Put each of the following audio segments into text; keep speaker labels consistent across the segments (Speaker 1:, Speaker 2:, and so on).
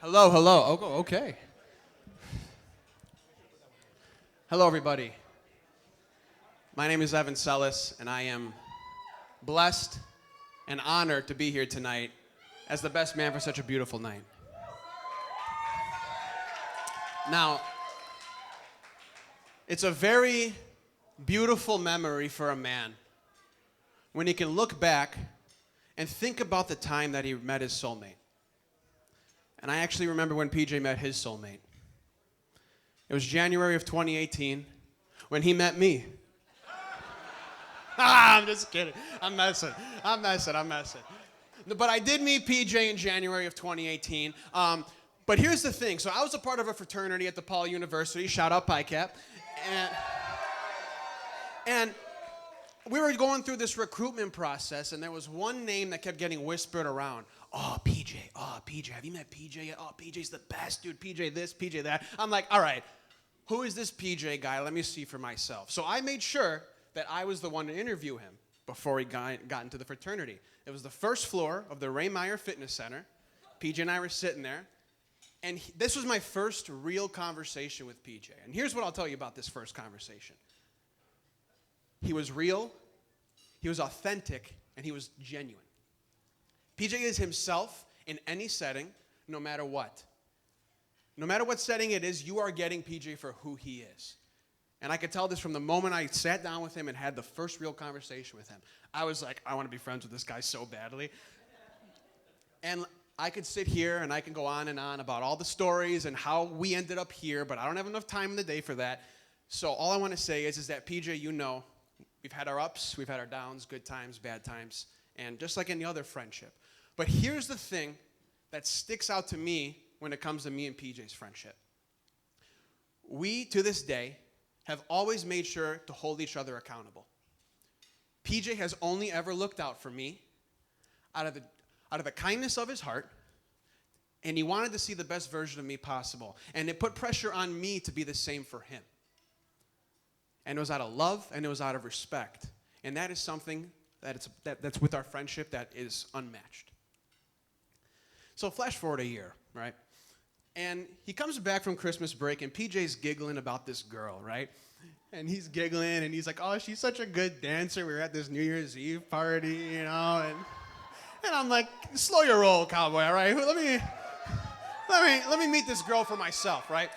Speaker 1: Hello, hello. Oh, okay. Hello, everybody. My name is Evan Sellis, and I am blessed and honored to be here tonight as the best man for such a beautiful night. Now, it's a very beautiful memory for a man when he can look back and think about the time that he met his soulmate. And I actually remember when PJ met his soulmate. It was January of 2018 when he met me. I'm just kidding. I'm messing. But I did meet PJ in January of 2018. But here's the thing. So I was a part of a fraternity at DePaul University. Shout out PiCap. And we were going through this recruitment process, and there was one name that kept getting whispered around. Oh, PJ. Have you met PJ yet? Oh, PJ's the best, dude. PJ this, PJ that. I'm like, all right, who is this PJ guy? Let me see for myself. So I made sure that I was the one to interview him before he got into the fraternity. It was the first floor of the Ray Meyer Fitness Center. PJ and I were sitting there. And this was my first real conversation with PJ. And here's what I'll tell you about this first conversation. He was real, he was authentic, and he was genuine. PJ is himself in any setting, no matter what. No matter what setting it is, you are getting PJ for who he is. And I could tell this from the moment I sat down with him and had the first real conversation with him. I was like, I want to be friends with this guy so badly. And I could sit here and I can go on and on about all the stories and how we ended up here, but I don't have enough time in the day for that. So all I want to say is that PJ, you know, we've had our ups, we've had our downs, good times, bad times, and just like any other friendship. But here's the thing that sticks out to me when it comes to me and PJ's friendship. We, to this day, have always made sure to hold each other accountable. PJ has only ever looked out for me out of the kindness of his heart, and he wanted to see the best version of me possible. And it put pressure on me to be the same for him. And it was out of love, and it was out of respect. And that is something that's with our friendship that is unmatched. So flash forward a year, right? And he comes back from Christmas break, and PJ's giggling about this girl, right? And he's giggling, and he's like, oh, she's such a good dancer. We were at this New Year's Eve party, you know, and I'm like, slow your roll, cowboy, all right? Let me meet this girl for myself, right?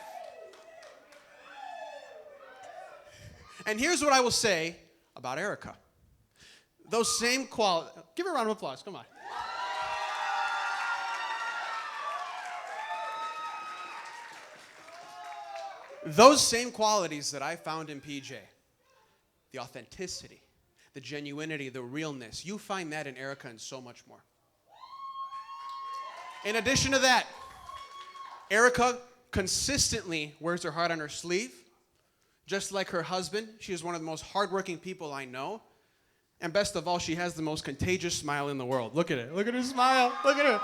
Speaker 1: And here's what I will say about Erika. Those same qualities, give her a round of applause, come on. Those same qualities that I found in PJ, the authenticity, the genuinity, the realness, you find that in Erika and so much more. In addition to that, Erika consistently wears her heart on her sleeve. Just like her husband, she is one of the most hardworking people I know. And best of all, she has the most contagious smile in the world. Look at it. Look at her smile. Look at her.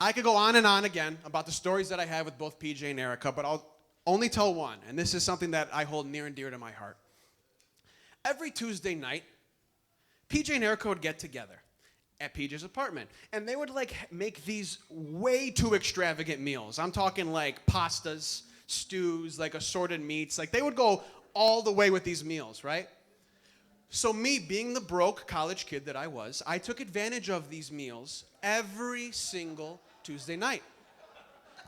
Speaker 1: I could go on and on again about the stories that I have with both PJ and Erika, but I'll only tell one, and this is something that I hold near and dear to my heart. Every Tuesday night, PJ and Erika would get together at PJ's apartment, and they would make these way too extravagant meals. I'm talking like pastas, stews, like assorted meats. Like they would go all the way with these meals, right? So me, being the broke college kid that I was, I took advantage of these meals every single Tuesday night.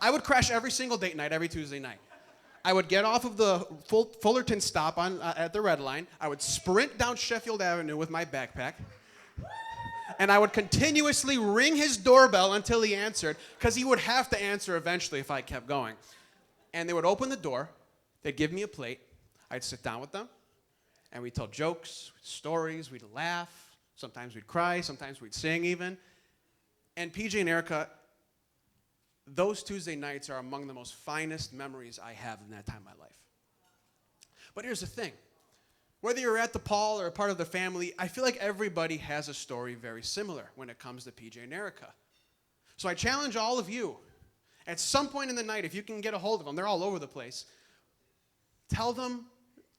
Speaker 1: I would crash every single date night, every Tuesday night. I would get off of the Fullerton stop at the Red Line. I would sprint down Sheffield Avenue with my backpack. And I would continuously ring his doorbell until he answered, because he would have to answer eventually if I kept going. And they would open the door. They'd give me a plate. I'd sit down with them. And we'd tell jokes, stories. We'd laugh. Sometimes we'd cry. Sometimes we'd sing even. And PJ and Erika, those Tuesday nights are among the most finest memories I have in that time of my life. But here's the thing. Whether you're at DePaul or a part of the family, I feel like everybody has a story very similar when it comes to PJ and Erika. So I challenge all of you, at some point in the night, if you can get a hold of them, they're all over the place, tell them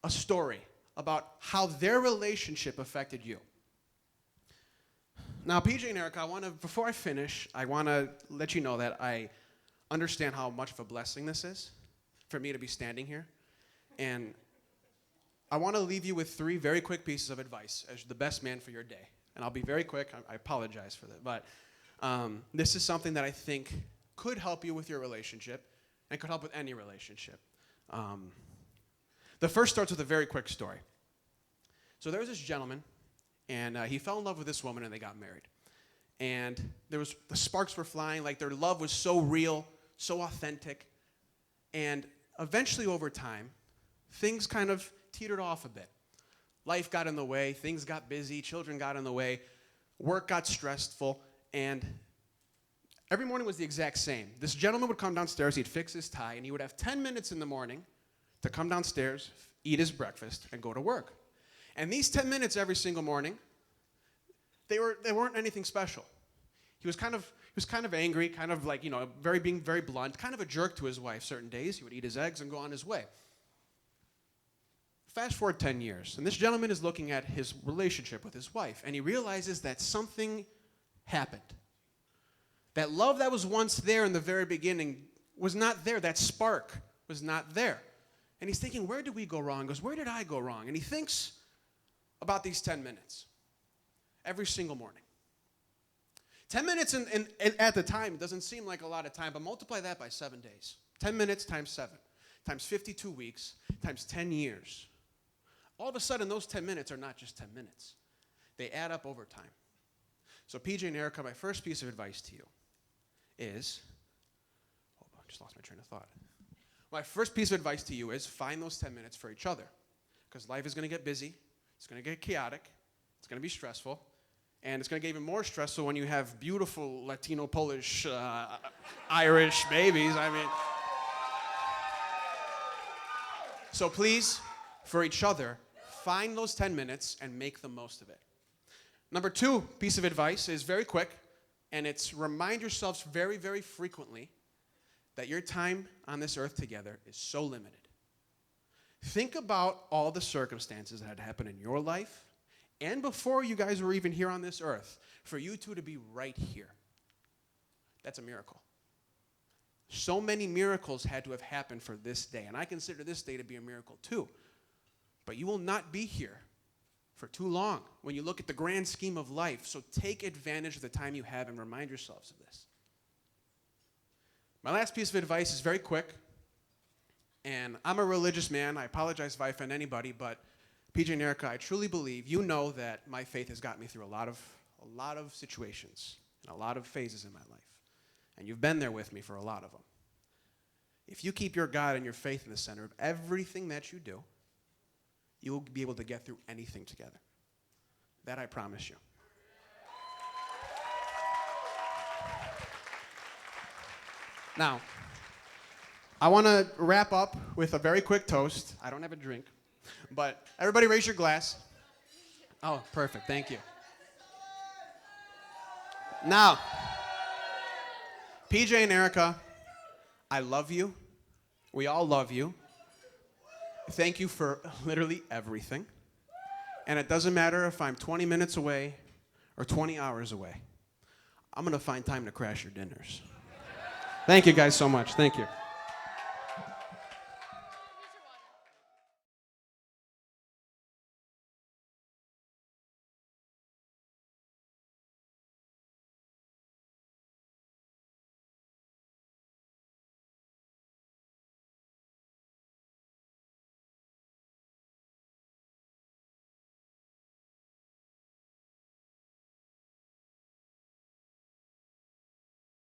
Speaker 1: a story about how their relationship affected you. Now, PJ and Erika, before I finish, I want to let you know that I understand how much of a blessing this is for me to be standing here. And I want to leave you with 3 very quick pieces of advice as the best man for your day. And I'll be very quick. I apologize for that. But this is something that I think could help you with your relationship and could help with any relationship. The first starts with a very quick story. So there was this gentleman, and he fell in love with this woman, and they got married. And the sparks were flying, like their love was so real, so authentic. And eventually, over time, things kind of teetered off a bit. Life got in the way, things got busy, children got in the way, work got stressful, and every morning was the exact same. This gentleman would come downstairs, he'd fix his tie, and he would have 10 minutes in the morning to come downstairs, eat his breakfast, and go to work. And these 10 minutes every single morning, they weren't anything special. He was kind of angry, kind of like, being very blunt, kind of a jerk to his wife certain days. He would eat his eggs and go on his way. Fast forward 10 years, and this gentleman is looking at his relationship with his wife, and he realizes that something happened. That love that was once there in the very beginning was not there. That spark was not there. And he's thinking, where did we go wrong? He goes, where did I go wrong? And he thinks about these 10 minutes every single morning. 10 minutes at the time doesn't seem like a lot of time, but multiply that by 7 days. 10 minutes times 7, times 52 weeks, times 10 years. All of a sudden, those 10 minutes are not just 10 minutes. They add up over time. So PJ and Erika, my first piece of advice to you is, hold on, I just lost my train of thought. My first piece of advice to you is find those 10 minutes for each other, because life is going to get busy, it's going to get chaotic, it's going to be stressful, and it's going to get even more stressful when you have beautiful Latino, Polish, Irish babies. So please, for each other, find those 10 minutes and make the most of it. Number 2 piece of advice is very quick, and it's remind yourselves very, very frequently that your time on this earth together is so limited. Think about all the circumstances that had happened in your life and before you guys were even here on this earth for you two to be right here. That's a miracle. So many miracles had to have happened for this day, and I consider this day to be a miracle too. But you will not be here for too long when you look at the grand scheme of life, so take advantage of the time you have and remind yourselves of this. My last piece of advice is very quick, and I'm a religious man. I apologize if I offend anybody, but PJ and Erika, I truly believe you know that my faith has got me through a lot of situations and a lot of phases in my life, and you've been there with me for a lot of them. If you keep your God and your faith in the center of everything that you do, you will be able to get through anything together. That I promise you. Now, I want to wrap up with a very quick toast. I don't have a drink, but everybody raise your glass. Oh, perfect. Thank you. Now, PJ and Erika, I love you. We all love you. Thank you for literally everything. And it doesn't matter if I'm 20 minutes away or 20 hours away. I'm going to find time to crash your dinners. Thank you guys so much. Thank you.